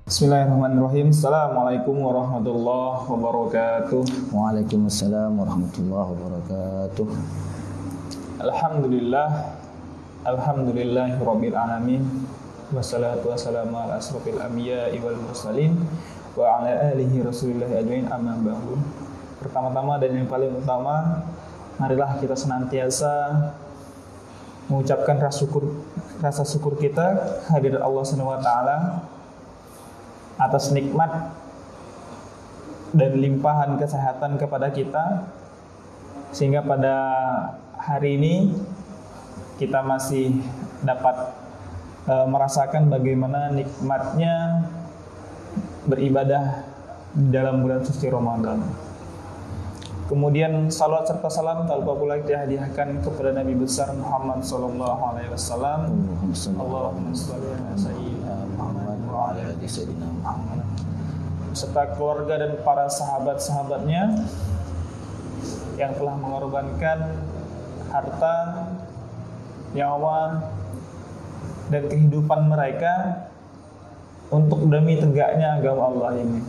Bismillahirrahmanirrahim. Assalamualaikum warahmatullahi wabarakatuh. Waalaikumsalam warahmatullahi wabarakatuh. Alhamdulillahirabbil alamin. Wassalatu wassalamu ala asrofil anbiya'i wal mursalin wa ala alihi rasulillahi ajmain, amma ba'du. Pertama-tama dan yang paling utama, marilah kita senantiasa mengucapkan rasa syukur kita kehadirat Allah Subhanahu wa taala atas nikmat dan limpahan kesehatan kepada kita, sehingga pada hari ini kita masih dapat merasakan bagaimana nikmatnya beribadah dalam bulan suci Ramadan. Kemudian salawat serta salam tak lupa pula kita hadiahkan kepada Nabi besar Muhammad sallallahu alaihi wasallam. Allahumma shalli ala sayyidina Muhammad wa ala ali sayyidina Muhammad, serta keluarga dan para sahabat-sahabatnya yang telah mengorbankan harta, nyawa, dan kehidupan mereka untuk demi tegaknya agama Allah ini.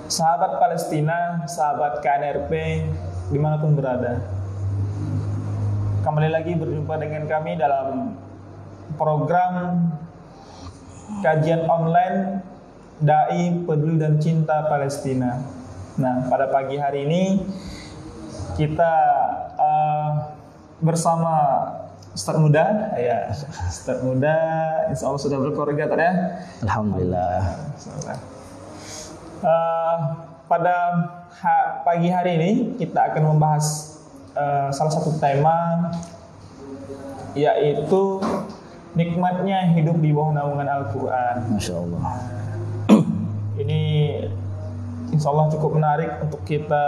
Sahabat Palestina, sahabat KNRP dimanapun berada, kembali lagi berjumpa dengan kami dalam program kajian online Dai Peduli dan Cinta Palestina. Nah, pada pagi hari ini kita bersama Ustaz muda, ya Ustaz muda, insya Allah sudah berkeluarga tadi ya. Alhamdulillah. Pada pagi hari ini kita akan membahas salah satu tema, yaitu nikmatnya hidup di bawah naungan Al-Quran. Masya Allah. Ini insya Allah cukup menarik untuk kita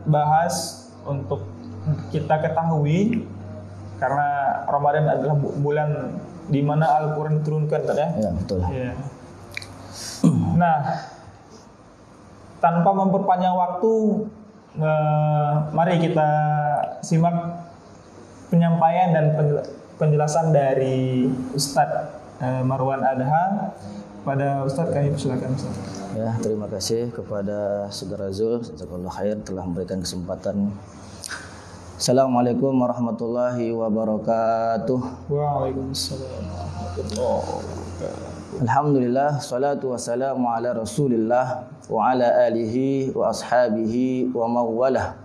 bahas, untuk kita ketahui, karena Ramadan adalah bulan di mana Al-Quran diturunkan, tak ya? Ya, betul. Ya. Nah, tanpa memperpanjang waktu, mari kita simak penyampaian dan penjelasan dari Ustadz Marwan Adha. Pada Ustadz, kami persilakan Ustadz. Ya, terima kasih kepada Saudara Zul, jazakallahu khair telah memberikan kesempatan. Assalamualaikum warahmatullahi wabarakatuh. Waalaikumsalam warahmatullahi wabarakatuh. Alhamdulillah, salatu wassalamu ala Rasulillah wa ala alihi wa ashabihi wa mawalah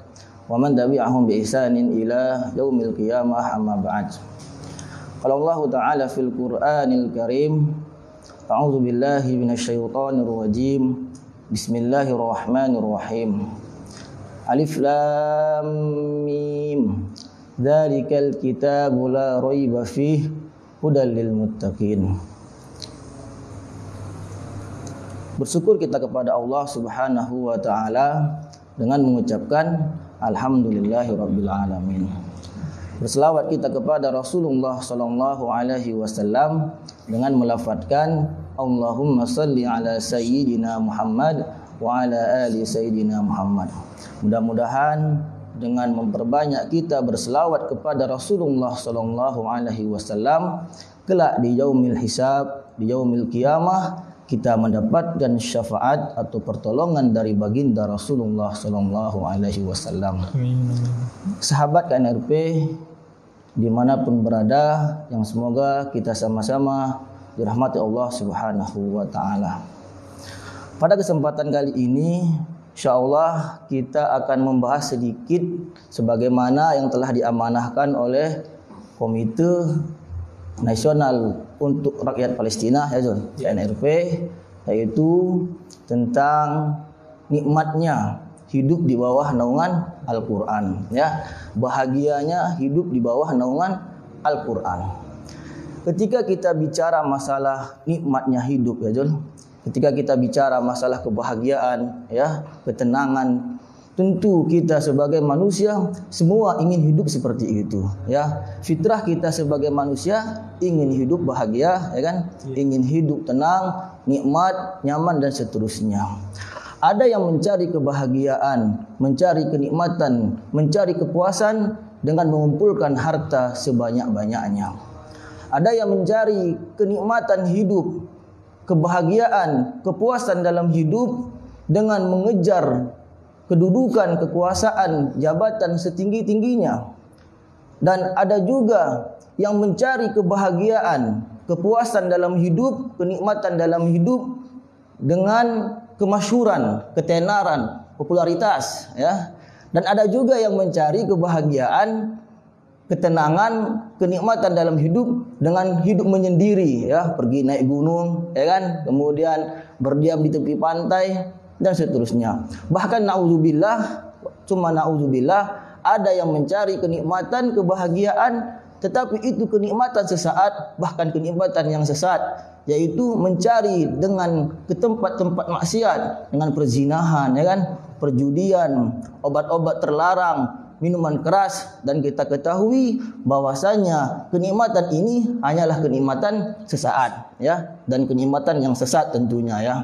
wa man tabi'ahum bi ihsanin ila yaumil qiyamah, amma ba'd. Qala Allah Ta'ala fil Qur'anil Karim, a'udzu billahi minasyaitonir rajim. Bismillahirrahmanirrahim. Alif lam mim. Dzalikal kitabu la raiba fihi hudal lil muttaqin. Bersyukur kita kepada Allah Subhanahu wa taala dengan mengucapkan alhamdulillahirabbil alamin. Berselawat kita kepada Rasulullah sallallahu alaihi wasallam dengan melafadzkan Allahumma shalli ala sayyidina Muhammad wa ala ali sayyidina Muhammad. Mudah-mudahan dengan memperbanyak kita berselawat kepada Rasulullah sallallahu alaihi wasallam, kelak di yaumil hisab, di yaumil qiyamah, kita mendapatkan syafaat atau pertolongan dari baginda Rasulullah sallallahu alaihi wasallam. Sahabat KNRP dimanapun berada, yang semoga kita sama-sama dirahmati Allah Subhanahu wa taala. Pada kesempatan kali ini, insyaallah kita akan membahas sedikit sebagaimana yang telah diamanahkan oleh Komite Nasional untuk Rakyat Palestina, ya Zul, KNRP, yaitu tentang nikmatnya hidup di bawah naungan Al-Quran, ya, bahagianya hidup di bawah naungan Al-Quran. Ketika kita bicara masalah nikmatnya hidup, ya Zul, ketika kita bicara masalah kebahagiaan, ya, ketenangan, tentu kita sebagai manusia semua ingin hidup seperti itu, ya. Fitrah kita sebagai manusia ingin hidup bahagia, ya kan? Ingin hidup tenang, nikmat, nyaman dan seterusnya. Ada yang mencari kebahagiaan, mencari kenikmatan, mencari kepuasan dengan mengumpulkan harta sebanyak-banyaknya. Ada yang mencari kenikmatan hidup, kebahagiaan, kepuasan dalam hidup dengan mengejar kedudukan, kekuasaan, jabatan setinggi-tingginya. Dan ada juga yang mencari kebahagiaan, kepuasan dalam hidup, kenikmatan dalam hidup dengan kemasyhuran, ketenaran, popularitas, ya. Dan ada juga yang mencari kebahagiaan, ketenangan, kenikmatan dalam hidup dengan hidup menyendiri, ya, pergi naik gunung, ya kan, kemudian berdiam di tepi pantai dan seterusnya. Bahkan naudzubillah, ada yang mencari kenikmatan, kebahagiaan, tetapi itu kenikmatan sesaat, bahkan kenikmatan yang sesat, yaitu mencari dengan ke tempat-tempat maksiat, dengan perzinahan, ya kan, perjudian, obat-obat terlarang, minuman keras, dan kita ketahui bahwasanya kenikmatan ini hanyalah kenikmatan sesaat, ya, dan kenikmatan yang sesat tentunya, ya.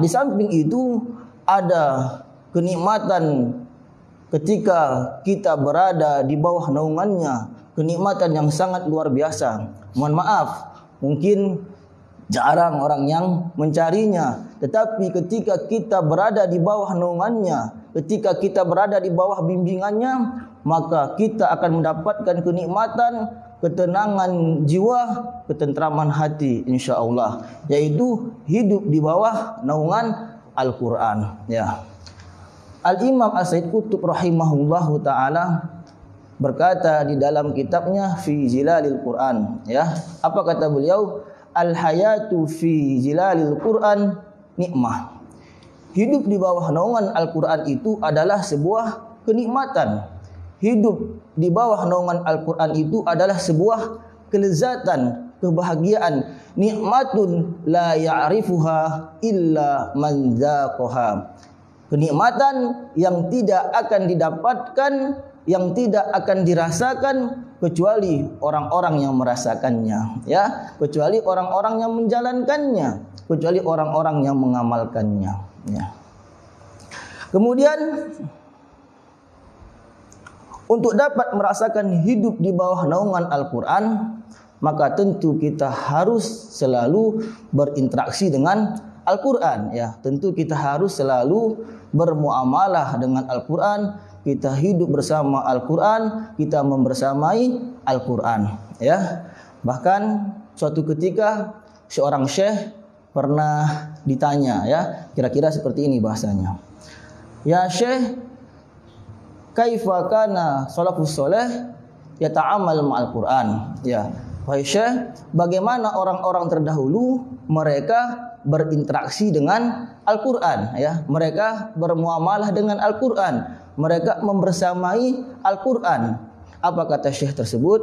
Di samping itu ada kenikmatan ketika kita berada di bawah naungannya, kenikmatan yang sangat luar biasa. Mohon maaf, mungkin jarang orang yang mencarinya, tetapi ketika kita berada di bawah naungannya, ketika kita berada di bawah bimbingannya, maka kita akan mendapatkan kenikmatan, ketenangan jiwa, ketentraman hati, insyaallah, yaitu hidup di bawah naungan Al-Quran, ya. Al-Imam As-Said Qutb rahimahullahu ta'ala berkata di dalam kitabnya Fi Zilalil Quran, ya. Apa kata beliau? Al-hayatu fi zilalil Quran nikmah. Hidup di bawah naungan Al-Quran itu adalah sebuah kenikmatan. Hidup di bawah naungan Al-Quran itu adalah sebuah kelezatan, kebahagiaan. Nikmatun la ya'rifuha illa man dzaqaha. Kenikmatan yang tidak akan didapatkan, yang tidak akan dirasakan kecuali orang-orang yang merasakannya, ya, kecuali orang-orang yang menjalankannya, kecuali orang-orang yang mengamalkannya, ya. Kemudian untuk dapat merasakan hidup di bawah naungan Al-Quran, maka tentu kita harus selalu berinteraksi dengan Al-Quran, ya. Tentu kita harus selalu bermuamalah dengan Al-Quran, kita hidup bersama Al-Quran, kita membersamai Al-Quran, ya. Bahkan suatu ketika seorang syekh pernah ditanya, ya, kira-kira seperti ini bahasanya. Ya syekh, kaifa kana salafus saleh yata'amal ma'al Quran, ya. Wahai syekh, bagaimana orang-orang terdahulu mereka berinteraksi dengan Al-Quran, ya. Mereka bermuamalah dengan Al-Quran, mereka membersamai Al-Quran. Apa kata syekh tersebut?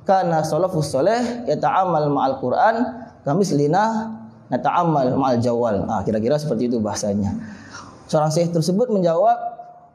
Kana salafus saleh yata'amal ma'al Quran kamislina nata'amal ma'al jawal. Kira-kira seperti itu bahasanya. Seorang syekh tersebut menjawab,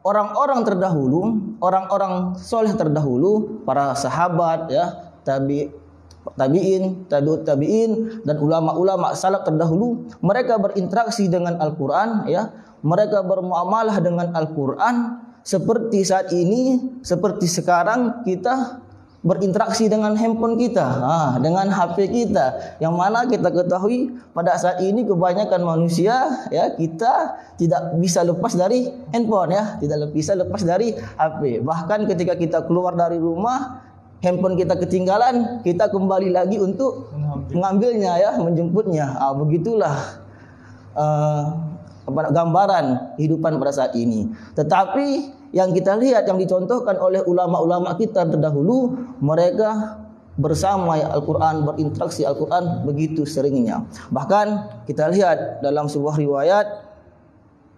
orang-orang terdahulu, orang-orang soleh terdahulu, para sahabat, ya, tabi'in, tabi'ut tabi'in, dan ulama-ulama salaf terdahulu, mereka berinteraksi dengan Al-Quran, ya. Mereka bermuamalah dengan Al-Quran seperti saat ini, seperti sekarang kita berinteraksi dengan handphone kita, dengan HP kita, yang mana kita ketahui pada saat ini kebanyakan manusia, ya, kita tidak bisa lepas dari handphone, ya, tidak bisa lepas dari HP. Bahkan ketika kita keluar dari rumah, handphone kita ketinggalan, kita kembali lagi untuk mengambilnya, ya, menjemputnya. Begitulah gambaran kehidupan pada saat ini. Tetapi yang kita lihat, yang dicontohkan oleh ulama-ulama kita terdahulu, mereka bersama Al-Quran, berinteraksi Al-Quran begitu seringnya. Bahkan kita lihat dalam sebuah riwayat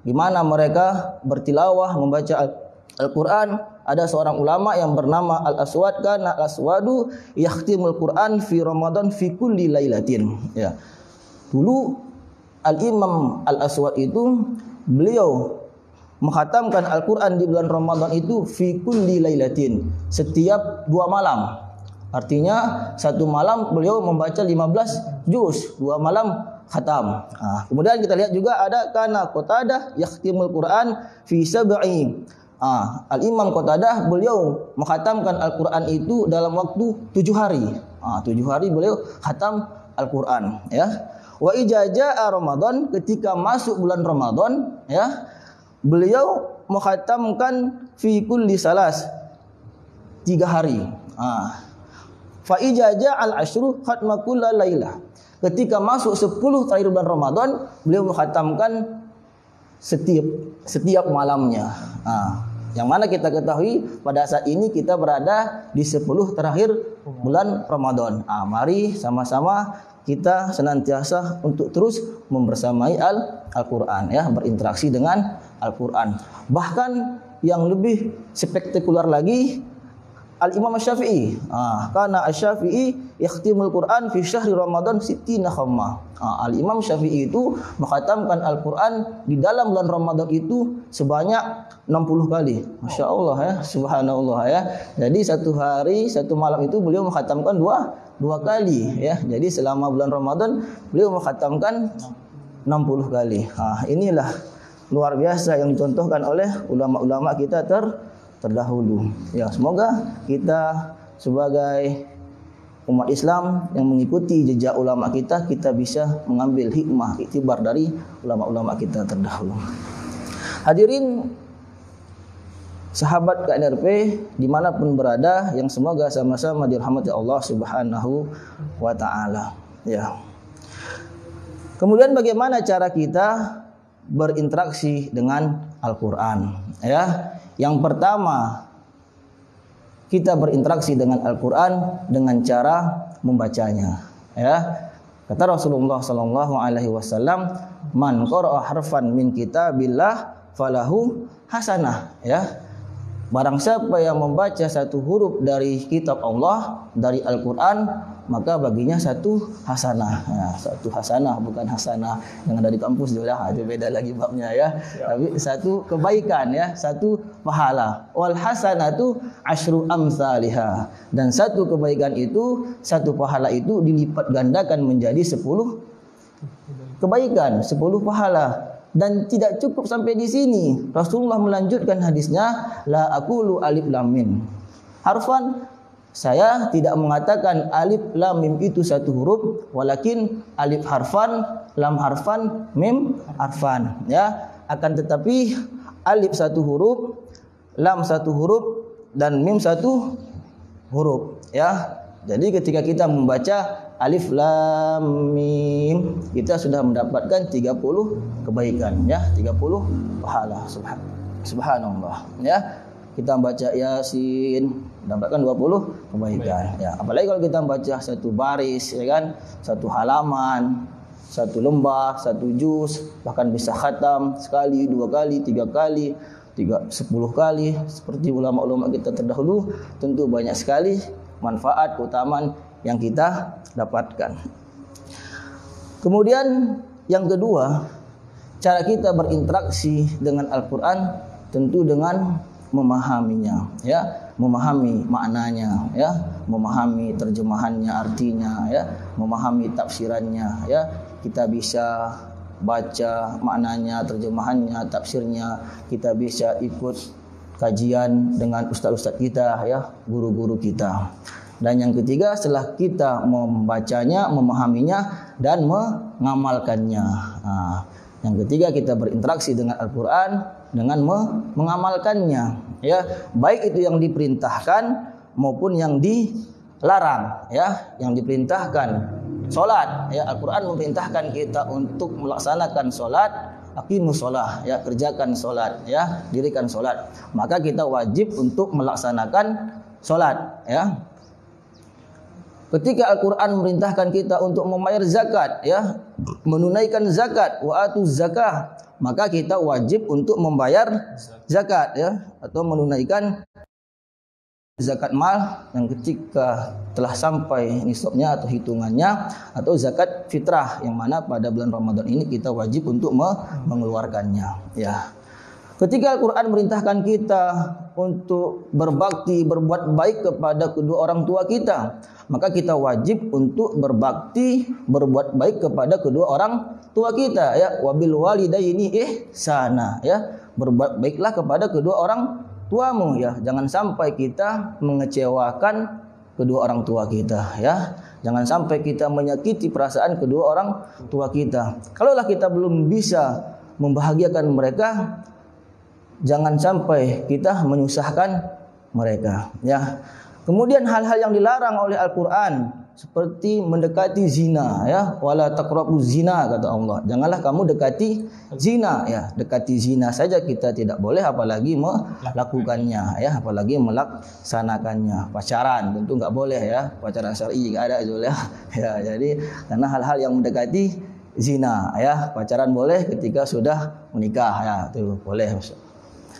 di mana mereka bertilawah membaca Al-Quran, ada seorang ulama yang bernama Al-Aswad, kana Al-Aswadu yakhtimul Quran fi Ramadan fi kulli lailatin, ya. Dulu Al-Imam Al-Aswad itu beliau menghatamkan Al-Quran di bulan Ramadan itu fi kulli lailatin, setiap 2 malam. Artinya satu malam beliau membaca 15 juz, 2 malam khatam. Kemudian kita lihat juga ada kana Qatadah yakhtimul Quran fi sab'i. Al-Imam Qatadah beliau menghatamkan Al-Quran itu dalam waktu 7 hari. 7 hari beliau khatam Al-Quran, ya. Wa ijaza'a Ramadan, ketika masuk bulan Ramadan ya, beliau menghatamkan fi kulli salas 3 hari. Fa ijaza al-ashru khatma kulla lailah. Ketika masuk 10 terakhir bulan Ramadan, beliau menghatamkan setiap malamnya. Yang mana kita ketahui pada saat ini kita berada di 10 terakhir bulan Ramadan. Mari sama-sama kita senantiasa untuk terus membersamai Al-Quran ya, berinteraksi dengan Al-Quran. Bahkan yang lebih spektakuler lagi, Al-Imam Syafi'i, karena Asy-Syafi'i yakhtimul Quran fi syahri Ramadan 60 khammah. Al-Imam Syafi'i itu mengkhatamkan Al-Quran di dalam bulan Ramadan itu sebanyak 60 kali. Masya Allah ya, subhanallah ya. Jadi satu hari, satu malam itu beliau mengkhatamkan dua kali ya. Jadi selama bulan Ramadan beliau mengkhatamkan 60 kali. Inilah luar biasa yang dicontohkan oleh ulama-ulama kita terdahulu. Ya, semoga kita sebagai umat Islam yang mengikuti jejak ulama kita bisa mengambil hikmah, iktibar dari ulama-ulama kita terdahulu. Hadirin sahabat KNRP dimanapun berada, yang semoga sama-sama dirahmati Allah Subhanahu wa Ta'ala. Ya. Kemudian bagaimana cara kita berinteraksi dengan Al-Quran? Ya. Yang pertama, kita berinteraksi dengan Al-Quran dengan cara membacanya. Ya, kata Rasulullah sallallahu alaihi wasallam, "Man qara'a harfan min kitabillah falahu hasanah." Ya, barang siapa yang membaca satu huruf dari kitab Allah, dari Al-Quran, maka baginya satu hasanah. Ya, satu hasanah, bukan hasanah yang ada di kampus juga, itu beda lagi babnya ya. Tapi satu kebaikan ya, satu pahala. Wal hasanatu asyru amsalihha. Dan satu kebaikan itu, satu pahala itu dilipat gandakan menjadi 10 kebaikan, 10 pahala. Dan tidak cukup sampai di sini. Rasulullah melanjutkan hadisnya, la aqulu alif lam mim harfan. Saya tidak mengatakan alif lam mim itu satu huruf, walakin alif harfan, lam harfan, mim harfan. Ya, akan tetapi alif satu huruf, lam satu huruf, dan mim satu huruf. Ya, jadi ketika kita membaca alif lam mim, kita sudah mendapatkan 30 kebaikan. Ya, 30 pahala. Subhanallah. Ya. Kita baca Yasin, mendapatkan 20 kebaikan. Ya, apalagi kalau kita baca satu baris, ya kan, satu halaman, satu lembar, satu juz, bahkan bisa khatam sekali, 2 kali, 3 kali, 10 kali, seperti ulama-ulama kita terdahulu. Tentu banyak sekali manfaat, keutamaan yang kita dapatkan. Kemudian yang kedua, cara kita berinteraksi dengan Al-Quran tentu dengan memahaminya, ya, memahami maknanya, ya, memahami terjemahannya, artinya, ya, memahami tafsirannya, ya. Kita bisa baca maknanya, terjemahannya, tafsirnya. Kita bisa ikut kajian dengan ustaz-ustaz kita, ya, guru-guru kita. Dan yang ketiga, setelah kita membacanya, memahaminya, dan mengamalkannya. Yang ketiga, kita berinteraksi dengan Al-Quran dengan mengamalkannya, ya, baik itu yang diperintahkan maupun yang dilarang, ya. Yang diperintahkan salat, ya, Al-Quran memerintahkan kita untuk melaksanakan salat, aqimus shalah, ya, kerjakan salat, ya, dirikan salat. Maka kita wajib untuk melaksanakan salat, ya. Ketika Al-Quran memerintahkan kita untuk membayar zakat, ya, menunaikan zakat, wa atuz zakah, maka kita wajib untuk membayar zakat, ya, atau menunaikan zakat mal yang ketika telah sampai nisabnya atau hitungannya, atau zakat fitrah yang mana pada bulan Ramadan ini kita wajib untuk mengeluarkannya, ya. Ketika Al-Quran merintahkan kita untuk berbakti, berbuat baik kepada kedua orang tua kita, maka kita wajib untuk berbakti, berbuat baik kepada kedua orang tua kita, ya, wabil walidaini ihsana, ya, berbuat baiklah kepada kedua orang tuamu, ya. Jangan sampai kita mengecewakan kedua orang tua kita, ya. Jangan sampai kita menyakiti perasaan kedua orang tua kita. Kalaulah kita belum bisa membahagiakan mereka, jangan sampai kita menyusahkan mereka, ya. Kemudian hal-hal yang dilarang oleh Al-Qur'an seperti mendekati zina, ya, wala taqrabuz zina, kata Allah. Janganlah kamu dekati zina, ya. Dekati zina saja kita tidak boleh, apalagi melakukannya, ya, apalagi melaksanakannya. Pacaran tentu enggak boleh, ya. Pacaran syar'i juga ada itu, ya. Ya, jadi karena hal-hal yang mendekati zina, ya. Pacaran boleh ketika sudah menikah, ya, itu boleh.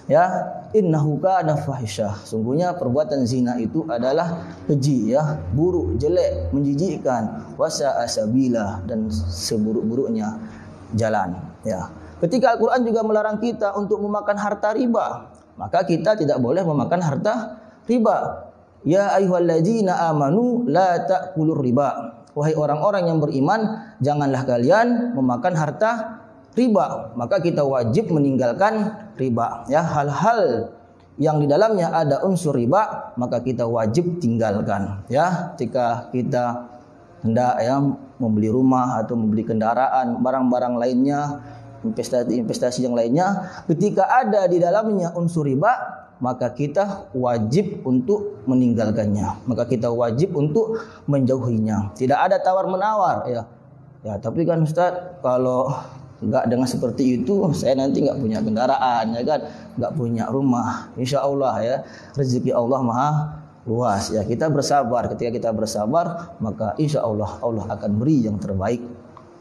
Ya, innahu kana fahisyah. Sungguhnya perbuatan zina itu adalah keji, ya, buruk, jelek, menjijikkan, wasa'a sabila, dan seburuk-buruknya jalan, ya. Ketika Al-Qur'an juga melarang kita untuk memakan harta riba, maka kita tidak boleh memakan harta riba. Ya ayyuhalladzina amanu la ta'kulur riba. Wahai orang-orang yang beriman, janganlah kalian memakan harta riba. Maka kita wajib meninggalkan riba, ya. Hal-hal yang di dalamnya ada unsur riba, maka kita wajib tinggalkan, ya. Ketika kita hendak, ya, membeli rumah atau membeli kendaraan, barang-barang lainnya, investasi yang lainnya, ketika ada di dalamnya unsur riba, maka kita wajib untuk meninggalkannya, maka kita wajib untuk menjauhinya. Tidak ada tawar-menawar, ya. Ya, tapi kan Ustaz, kalau enggak dengan seperti itu, saya nanti enggak punya kendaraan, ya kan, enggak punya rumah. Insya Allah, ya, rezeki Allah maha luas, ya. Kita bersabar. Ketika kita bersabar, maka insya Allah Allah akan beri yang terbaik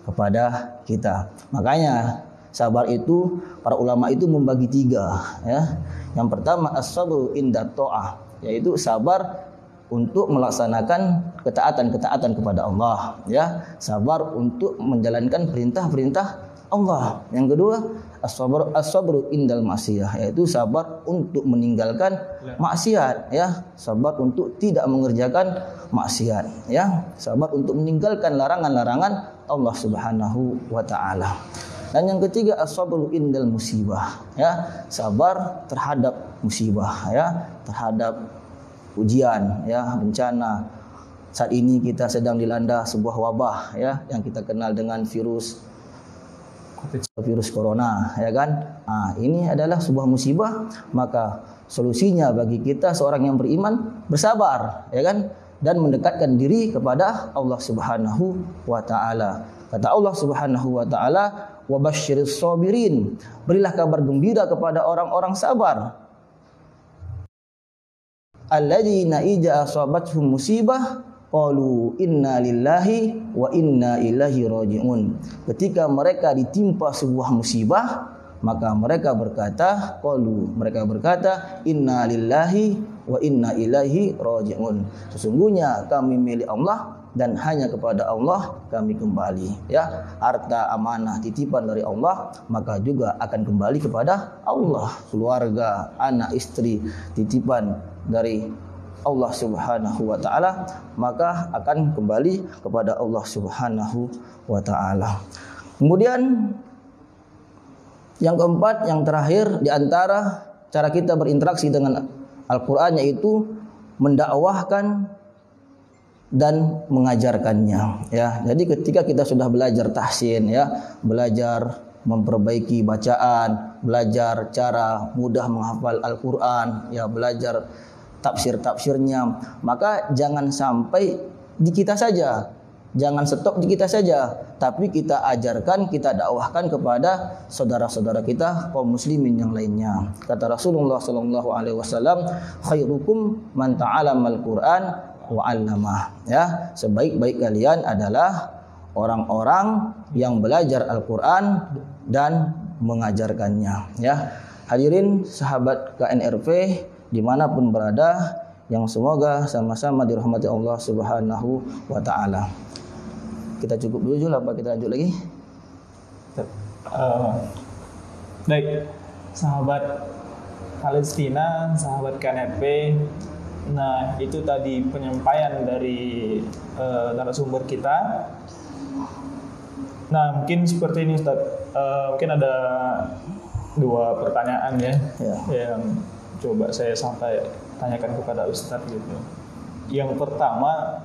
kepada kita. Makanya sabar itu, para ulama itu membagi 3, ya. Yang pertama as-sabru inda ta'ah, yaitu sabar untuk melaksanakan ketaatan-ketaatan kepada Allah, ya. Sabar untuk menjalankan perintah-perintah Allah. Yang kedua as-sabru indal ma'siyah, yaitu sabar untuk meninggalkan maksiat, ya. Sabar untuk tidak mengerjakan maksiat, ya. Sabar untuk meninggalkan larangan-larangan Allah Subhanahu wa taala. Dan yang ketiga as-sabru indal musibah, ya. Sabar terhadap musibah, ya, terhadap ujian, ya, bencana. Saat ini kita sedang dilanda sebuah wabah, ya, yang kita kenal dengan virus corona, ya kan. Nah, ini adalah sebuah musibah, maka solusinya bagi kita seorang yang beriman bersabar, ya kan, dan mendekatkan diri kepada Allah Subhanahu wa taala. Kata Allah Subhanahu wa taala, wa basyiris sabirin, berilah kabar gembira kepada orang-orang sabar. Alladzina idza asabathum musibah qalu inna lillahi wa inna ilaihi raji'un. Ketika mereka ditimpa sebuah musibah, maka mereka berkata, mereka berkata, inna lillahi wa inna ilaihi raji'un. Sesungguhnya kami milik Allah dan hanya kepada Allah kami kembali, ya. Harta amanah titipan dari Allah, maka juga akan kembali kepada Allah. Keluarga, anak, istri titipan dari Allah Subhanahu wa taala, maka akan kembali kepada Allah Subhanahu wa taala. Kemudian yang keempat, yang terakhir di antara cara kita berinteraksi dengan Al-Qur'an, yaitu mendakwahkan dan mengajarkannya, ya. Jadi ketika kita sudah belajar tahsin, ya, belajar memperbaiki bacaan, belajar cara mudah menghafal Al-Qur'an, ya, belajar tafsir-tafsirnya, maka jangan sampai di kita saja, jangan stop di kita saja, tapi kita ajarkan, kita dakwahkan kepada saudara-saudara kita kaum muslimin yang lainnya. Kata Rasulullah sallallahu alaihi wasallam, khairukum man ta'alamal Qur'an wa 'allamah, ya. Sebaik-baik kalian adalah orang-orang yang belajar Al-Qur'an dan mengajarkannya, ya. Hadirin sahabat KNRV dimanapun berada, yang semoga sama-sama dirahmati Allah Subhanahu wa taala. Kita cukup dulu apa kita lanjut lagi? Baik, sahabat Palestina, sahabat KNRV. Nah, itu tadi penyampaian dari narasumber kita. Nah, mungkin seperti ini Ustaz. Mungkin ada 2 pertanyaan, ya, yang coba saya tanyakan kepada Ustaz gitu. Yang pertama,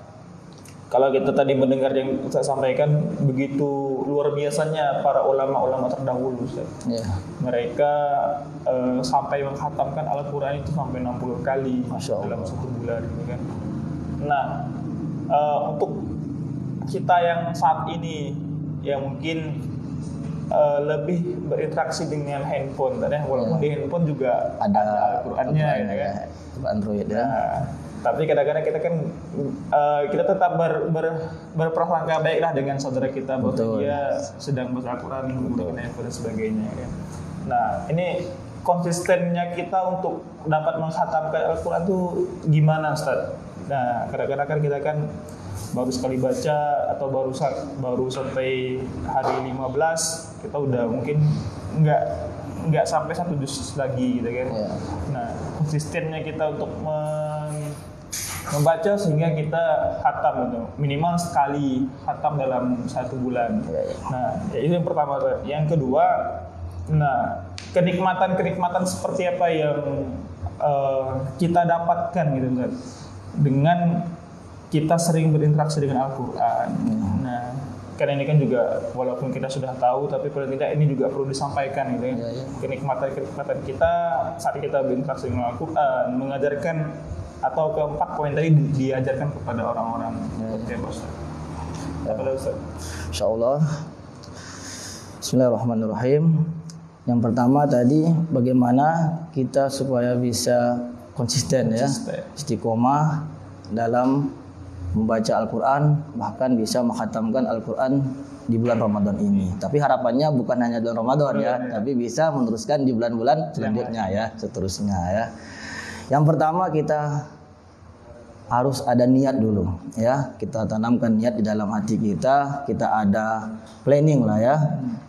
Kalau kita tadi mendengar yang Ustaz sampaikan, begitu luar biasanya para ulama-ulama terdahulu, Ustaz. Ya. Mereka sampai menghatamkan Al-Quran itu sampai 60 kali dalam satu bulan, gitu kan. Nah, untuk kita yang saat ini yang mungkin lebih berinteraksi dengan handphone, walaupun di handphone juga ada Al-Qurannya, gitu kan. Android ya. Nah, tapi kadang-kadang kita kan kita tetap berprasangka baiklah dengan saudara kita bahwa dia sedang baca Al-Quran menggunakan handphone dan sebagainya, kan. Nah, ini konsistennya kita untuk dapat menghatamkan Al-Quran itu gimana, Ustaz? Nah, kadang-kadang kan kita kan baru sekali baca atau baru sampai hari 15 kita udah mungkin nggak sampai 1 juz lagi, gitu kan. Ya. Nah, konsistennya kita untuk membaca sehingga kita khatam itu minimal sekali khatam dalam 1 bulan. Nah, itu yang pertama. Yang kedua, nah, kenikmatan seperti apa yang kita dapatkan gitu, Ustaz, dengan kita sering berinteraksi dengan Al-Quran. Nah, karena ini kan juga walaupun kita sudah tahu, tapi paling tidak ini juga perlu disampaikan, gitu ya. Kenikmatan kita saat kita berinteraksi dengan Al-Quran, mengajarkan atau keempat poin tadi diajarkan kepada orang-orang. Oke, Ustaz. Kepada Ustaz. Insyaallah. Bismillahirrahmanirrahim. Yang pertama tadi bagaimana kita supaya bisa konsisten ya, istiqomah dalam membaca Al-Quran, bahkan bisa menghatamkan Al-Quran di bulan Ramadan ini. Tapi harapannya bukan hanya bulan Ramadan ya, tapi bisa meneruskan di bulan-bulan selanjutnya ya, seterusnya ya. Yang pertama kita harus ada niat dulu ya. Kita tanamkan niat di dalam hati kita ada planning lah ya.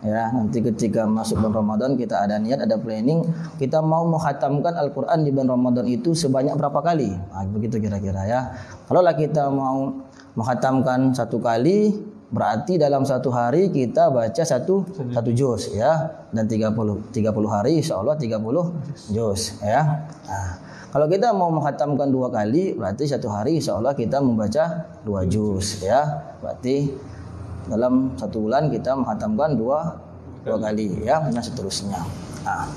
Ya, nanti ketika masuk bulan Ramadan kita ada niat, ada planning, kita mau menghatamkan Al-Quran di bulan Ramadan itu sebanyak berapa kali. Nah, begitu kira-kira ya. Kalau lah kita mau menghatamkan 1 kali, berarti dalam 1 hari kita baca satu juz ya, dan 30 hari insyaallah 30 juz ya. Nah, kalau kita mau menghatamkan 2 kali, berarti 1 hari insyaallah kita membaca 2 juz ya. Berarti dalam 1 bulan kita menghatamkan 2 kali ya, dan seterusnya. Nah,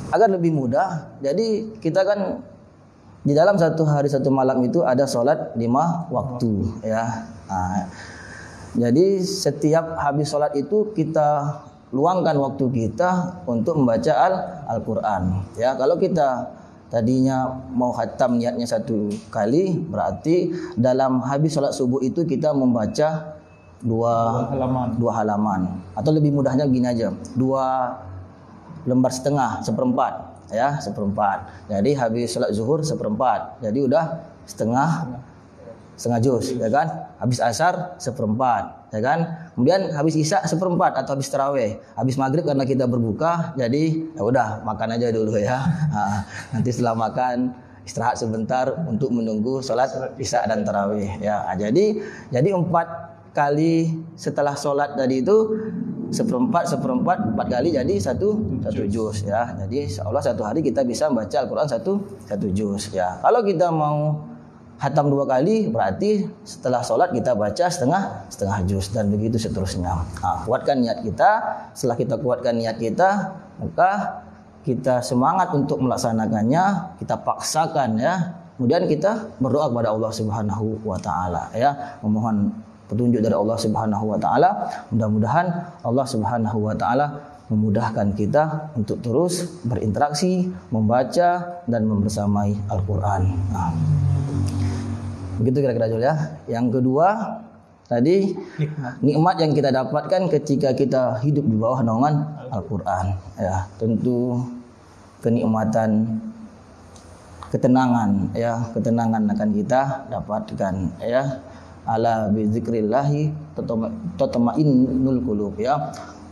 agar lebih mudah, jadi kita kan di dalam 1 hari 1 malam itu ada sholat 5 waktu ya. Nah, jadi setiap habis sholat itu kita luangkan waktu kita untuk membaca Al-Quran ya. Kalau kita tadinya mau khatam niatnya 1 kali, berarti dalam habis sholat subuh itu kita membaca 2 halaman. Atau lebih mudahnya gini aja, 2 lembar setengah, seperempat ya, seperempat. Jadi habis sholat zuhur seperempat, jadi udah setengah juz ya kan. Habis asar seperempat ya kan. Kemudian habis isya seperempat atau habis tarawih. Habis maghrib karena kita berbuka, jadi ya udah makan aja dulu ya. Nah, nanti setelah makan istirahat sebentar untuk menunggu sholat isya dan tarawih ya. Nah, jadi 4 kali setelah sholat tadi itu seperempat 4 kali jadi satu juz ya. Jadi insyaallah 1 hari kita bisa baca Al-Quran satu juz ya. Kalau kita mau khatam 2 kali, berarti setelah sholat kita baca setengah juz, dan begitu seterusnya. Nah, kuatkan niat kita. Setelah kita kuatkan niat kita, maka kita semangat untuk melaksanakannya, kita paksakan ya. Kemudian kita berdoa kepada Allah Subhanahu wa taala ya, memohon petunjuk dari Allah Subhanahu wa taala. Mudah-mudahan Allah Subhanahu wa taala memudahkan kita untuk terus berinteraksi, membaca dan membersamai Al-Quran. Nah, begitu kira-kira Jul ya. Yang kedua tadi nikmat yang kita dapatkan ketika kita hidup di bawah naungan Al-Quran ya. Tentu kenikmatan, ketenangan ya, ketenangan akan kita dapatkan ya. Ala bi dzikrillahi tatma'innul qulub ya.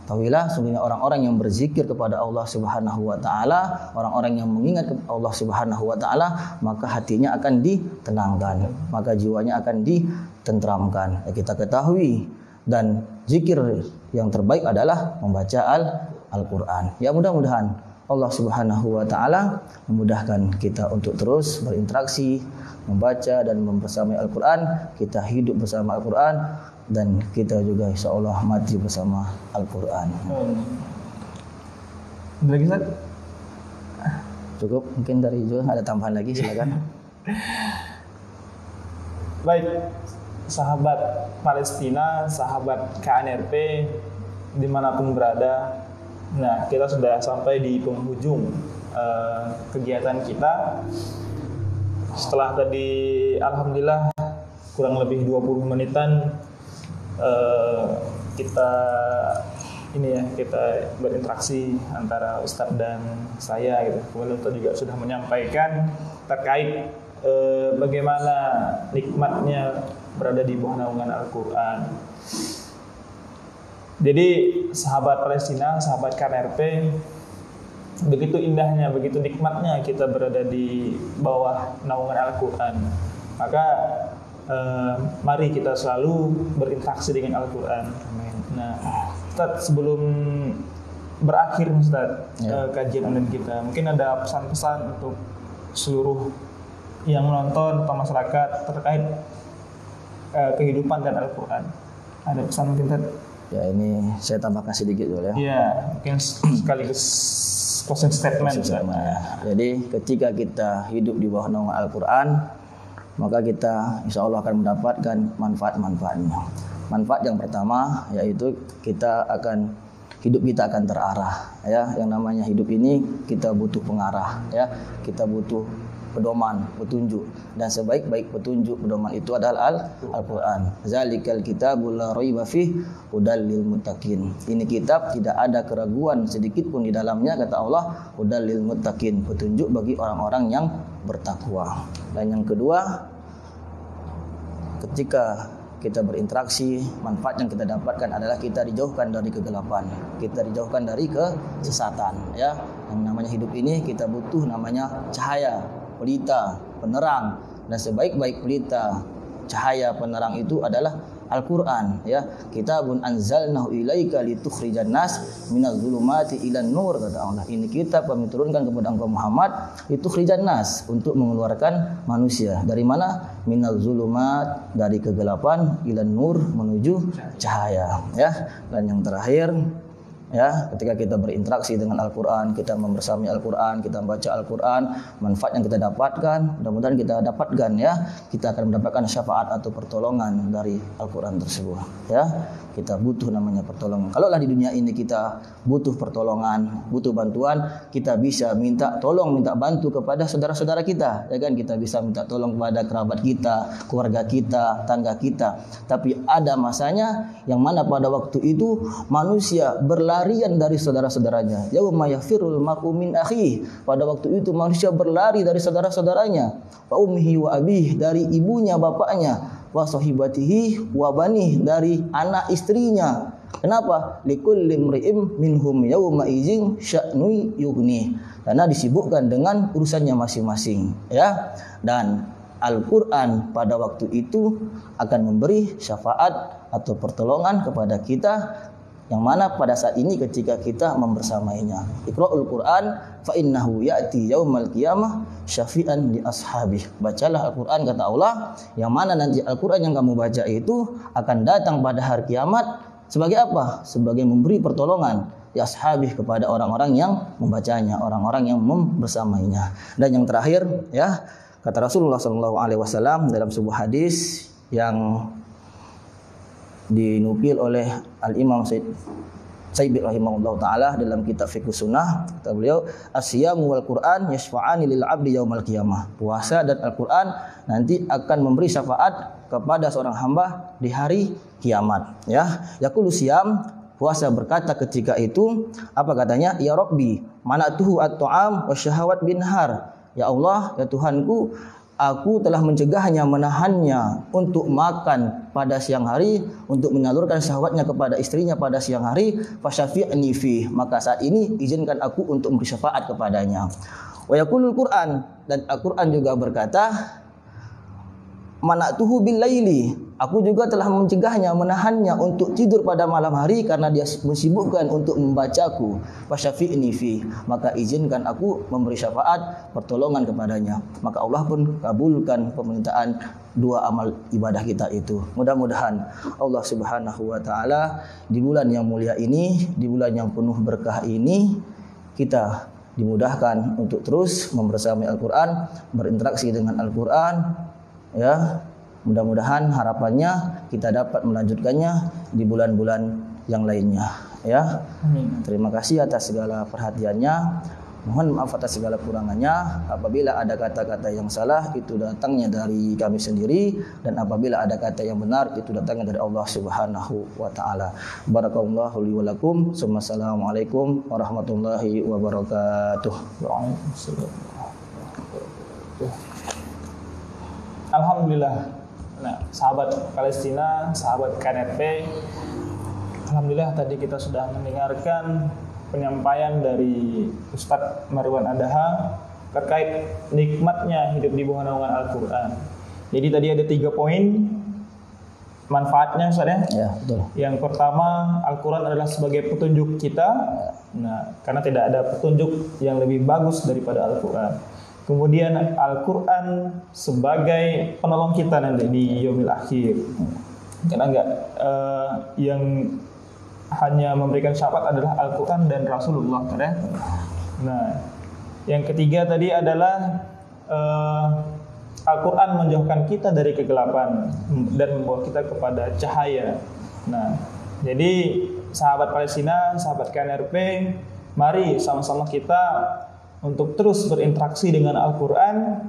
Tahuilah sesungguhnya orang-orang yang berzikir kepada Allah Subhanahu wa taala, orang-orang yang mengingat Allah Subhanahu wa taala, maka hatinya akan ditenangkan, maka jiwanya akan ditentramkan. Ya, kita ketahui, dan zikir yang terbaik adalah membaca Al-Qur'an. Ya, mudah-mudahan Allah Subhanahu wa taala memudahkan kita untuk terus berinteraksi, membaca dan mempersamai Al-Qur'an, kita hidup bersama Al-Qur'an dan kita juga insyaallah mati bersama Al-Qur'an. Lagi Ustaz? Cukup, mungkin dari Zul ada tambahan lagi, silakan. Baik, sahabat Palestina, sahabat KNRP dimanapun berada. Nah, kita sudah sampai di penghujung kegiatan kita. Setelah tadi alhamdulillah kurang lebih 20 menitan kita berinteraksi antara Ustadz dan saya gitu. Kemudian Ustadz juga sudah menyampaikan terkait bagaimana nikmatnya berada di bawah naungan Al-Quran. Jadi sahabat Palestina, sahabat KNRP, begitu indahnya, begitu nikmatnya kita berada di bawah naungan Al-Quran. Maka mari kita selalu berinteraksi dengan Al-Quran. Nah, Ustaz, sebelum berakhir Ustaz, kajian online kita, mungkin ada pesan-pesan untuk seluruh yang menonton atau masyarakat terkait kehidupan dan Al-Quran. Ada pesan mungkin Ustaz? Ya, ini saya tambahkan sedikit dulu ya. Iya, mungkin sekaligus closing statement. Ya. Jadi ketika kita hidup di bawah naungan Al-Quran, maka kita insya Allah akan mendapatkan manfaat-manfaatnya. Manfaat yang pertama yaitu hidup kita akan terarah. Ya, yang namanya hidup ini kita butuh pengarah. Ya, kita butuh pedoman, petunjuk, dan sebaik-baik petunjuk pedoman itu adalah Al-Quran. Zalikal kitabul la raiba fih hudal lil muttaqin. Ini kitab tidak ada keraguan sedikit pun di dalamnya, kata Allah, hudal lil muttaqin, petunjuk bagi orang-orang yang bertakwa. Dan yang kedua, ketika kita berinteraksi, manfaat yang kita dapatkan adalah kita dijauhkan dari kegelapan, kita dijauhkan dari kesesatan. Ya, yang namanya hidup ini kita butuh namanya cahaya, pelita, penerang, dan sebaik-baik pelita, cahaya, penerang itu adalah Al-Quran. Ya, kitabun anzalnahu ilaika litukhrijan nas minaz zulumati ilan nur, kata Allah. Ini kitab kami turunkan kepada engkau Muhammad, litukhrijan nas, untuk mengeluarkan manusia dari mana? Minaz zulumat, dari kegelapan, ilan nur, menuju cahaya. Ya, dan yang terakhir, ya, ketika kita berinteraksi dengan Al-Quran, kita membersamai Al-Quran, kita membaca Al-Quran, manfaat yang kita dapatkan, mudah-mudahan kita dapatkan, ya, kita akan mendapatkan syafaat atau pertolongan dari Al-Quran tersebut. Ya, kita butuh namanya pertolongan. Kalaulah di dunia ini kita butuh pertolongan, butuh bantuan, kita bisa minta tolong, minta bantu kepada saudara-saudara kita, ya kan? Kita bisa minta tolong kepada kerabat kita, keluarga kita, tangga kita. Tapi ada masanya yang mana pada waktu itu manusia berlarian dari saudara-saudaranya. Yauma yafirul mar'u min akhihi. Pada waktu itu manusia berlari dari saudara-saudaranya. Wa ummihi wa abihi, dari ibunya, bapaknya. Wa sahibatihi wa banih, dari anak istrinya. Kenapa? Likulli imri'im minhum yauma idzin sya'nu yughni. Karena disibukkan dengan urusannya masing-masing, ya. Dan Al-Quran pada waktu itu akan memberi syafaat atau pertolongan kepada kita, yang mana pada saat ini ketika kita membersamainya. Iqra'ul Quran fa innahu ya'ti yaumal qiyamah syafi'an li ashabih. Bacalah Al-Quran, kata Allah, yang mana nanti Al-Quran yang kamu baca itu akan datang pada hari kiamat sebagai apa? Sebagai memberi pertolongan ya ashabih, kepada orang-orang yang membacanya, orang-orang yang membersamainya. Dan yang terakhir, ya, kata Rasulullah SAW dalam sebuah hadis yang dinukil oleh Al-Imam Sa'idi rahimahullah ta'ala dalam kitab Fiqh Sunnah, kata beliau, as-siyamu wal Qur'an yashfa'ani lil 'abdi yaumal qiyamah. Puasa dan Al-Qur'an nanti akan memberi syafaat kepada seorang hamba di hari kiamat. Ya, yaqulu siyam, puasa berkata ketika itu, apa katanya? Ya Rabbi, mana'tuhu at-ta'am wasyahawat binhar. Ya Allah, ya Tuhanku, aku telah mencegahnya, menahannya untuk makan pada siang hari, untuk menyalurkan syahwatnya kepada istrinya pada siang hari. Fasyafi'ni fi, maka saat ini izinkan aku untuk memberi syafaat kepadanya. Wa yaqulul Qur'an, dan Al-Qur'an juga berkata, mana'tuhu bil laili, Aku juga telah mencegahnya, menahannya untuk tidur pada malam hari karena dia mensibukkan untuk membacaku. Fasyafi'ni fi, maka izinkan aku memberi syafaat pertolongan kepadanya. Maka Allah pun kabulkan permintaan dua amal ibadah kita itu. Mudah-mudahan Allah Subhanahu wa taala di bulan yang mulia ini, di bulan yang penuh berkah ini, kita dimudahkan untuk terus membersamai Al-Qur'an, berinteraksi dengan Al-Qur'an, ya. Mudah-mudahan harapannya kita dapat melanjutkannya di bulan-bulan yang lainnya, ya. Amin. Terima kasih atas segala perhatiannya. Mohon maaf atas segala kurangannya. Apabila ada kata-kata yang salah, itu datangnya dari kami sendiri, dan apabila ada kata yang benar, itu datangnya dari Allah Subhanahu wa taala. Barakallahu li wa lakum. Assalamualaikum warahmatullahi wabarakatuh. Waalaikumsalam. Alhamdulillah. Nah, sahabat Palestina, sahabat KNRP, alhamdulillah tadi kita sudah mendengarkan penyampaian dari Ustadz Marwan Adaha terkait nikmatnya hidup di bawah naungan Al-Quran. Jadi tadi ada 3 poin manfaatnya, Ustaz ya? Ya, betul. Yang pertama, Al-Quran adalah sebagai petunjuk kita. Nah, karena tidak ada petunjuk yang lebih bagus daripada Al-Quran. Kemudian Al-Quran sebagai penolong kita nanti di yaumil akhir. Karena yang hanya memberikan syafaat adalah Al-Quran dan Rasulullah, ya. Nah, yang ketiga tadi adalah Al-Quran menjauhkan kita dari kegelapan dan membawa kita kepada cahaya. Nah, jadi sahabat Palestina, sahabat KNRP, mari sama-sama kita untuk terus berinteraksi dengan Al-Quran,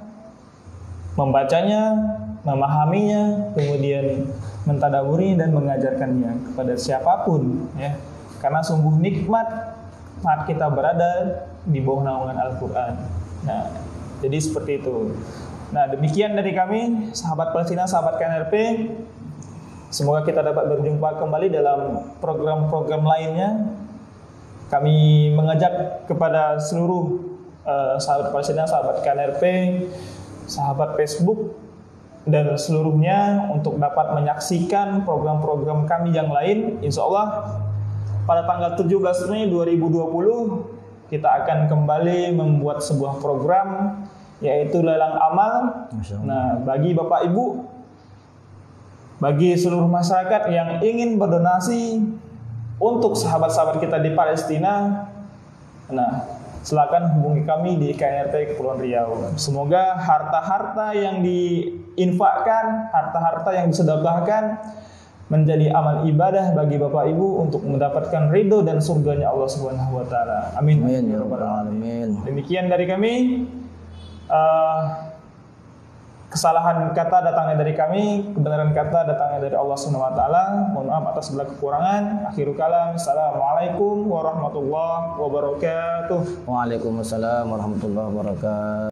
membacanya, memahaminya, kemudian mentadaburi dan mengajarkannya kepada siapapun, ya. Karena sungguh nikmat saat kita berada di bawah naungan Al-Quran. Nah, jadi seperti itu. Nah, demikian dari kami, sahabat Palestina, sahabat KNRP. Semoga kita dapat berjumpa kembali dalam program-program lainnya. Kami mengajak kepada seluruh sahabat Palestina, sahabat KNRP, sahabat Facebook, dan seluruhnya untuk dapat menyaksikan program-program kami yang lain. Insya Allah pada tanggal 17 Mei 2020 kita akan kembali membuat sebuah program, yaitu lelang amal. Nah, bagi Bapak Ibu, bagi seluruh masyarakat yang ingin berdonasi untuk sahabat-sahabat kita di Palestina, nah, silakan hubungi kami di KNRP Kepulauan Riau. Semoga harta-harta yang diinfakkan, harta-harta yang disedekahkan menjadi amal ibadah bagi Bapak Ibu untuk mendapatkan ridho dan surganya Allah Subhanahu wa taala. Amin. Amin ya rabbal alamin. Demikian dari kami. Kesalahan kata datangnya dari kami, kebenaran kata datangnya dari Allah Subhanahu wa taala. Mohon maaf atas segala kekurangan. Akhirul kalam. Assalamualaikum warahmatullahi wabarakatuh. Waalaikumsalam warahmatullahi wabarakatuh.